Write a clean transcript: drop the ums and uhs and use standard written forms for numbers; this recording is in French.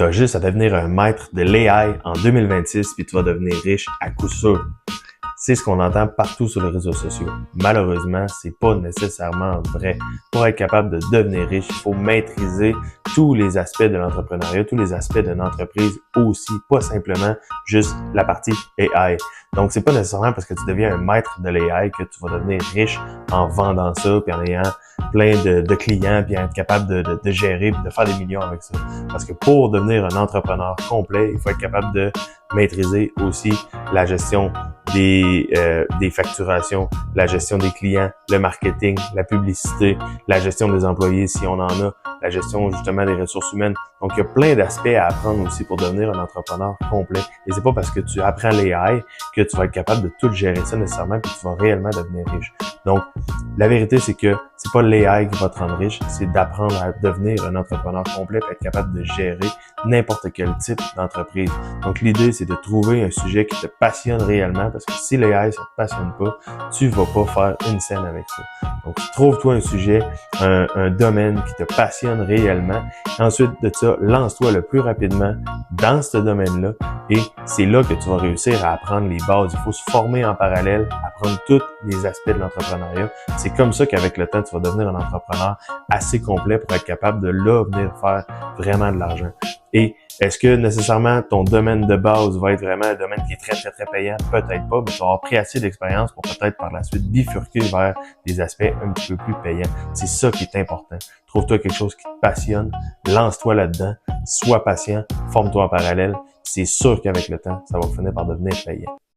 T'as juste à devenir un maître de l'AI en 2026 puis tu vas devenir riche à coup sûr. C'est ce qu'on entend partout sur les réseaux sociaux. Malheureusement, c'est pas nécessairement vrai. Pour être capable de devenir riche, il faut maîtriser tous les aspects de l'entrepreneuriat, tous les aspects d'une entreprise aussi, pas simplement juste la partie AI. Donc, c'est pas nécessairement parce que tu deviens un maître de l'AI que tu vas devenir riche en vendant ça, puis en ayant plein de clients, puis en être capable de gérer, puis de faire des millions avec ça. Parce que pour devenir un entrepreneur complet, il faut être capable de maîtriser aussi la gestion des facturations, la gestion des clients, le marketing, la publicité, la gestion des employés si on en a, la gestion justement des ressources humaines. Donc, il y a plein d'aspects à apprendre aussi pour devenir un entrepreneur complet. Et c'est pas parce que tu apprends l'AI que tu vas être capable de tout gérer ça nécessairement puis tu vas réellement devenir riche. Donc, la vérité, c'est que c'est pas l'AI qui va te rendre riche, c'est d'apprendre à devenir un entrepreneur complet et être capable de gérer n'importe quel type d'entreprise. Donc, l'idée, c'est de trouver un sujet qui te passionne réellement parce que si l'AI, ça te passionne pas, tu vas pas faire une scène avec ça. Donc, trouve-toi un sujet, un domaine qui te passionne réellement. Ensuite de ça, lance-toi le plus rapidement dans ce domaine-là et c'est là que tu vas réussir à apprendre les bases. Il faut se former en parallèle, apprendre tous les aspects de l'entrepreneuriat. C'est comme ça qu'avec le temps, tu vas devenir un entrepreneur assez complet pour être capable de là venir faire vraiment de l'argent. Et est-ce que nécessairement ton domaine de base va être vraiment un domaine qui est très, très, très payant? Peut-être pas, mais tu vas avoir pris assez d'expérience pour peut-être par la suite bifurquer vers des aspects un petit peu plus payants. C'est ça qui est important. Trouve-toi quelque chose qui te passionne, lance-toi là-dedans, sois patient, forme-toi en parallèle. C'est sûr qu'avec le temps, ça va finir par devenir payant.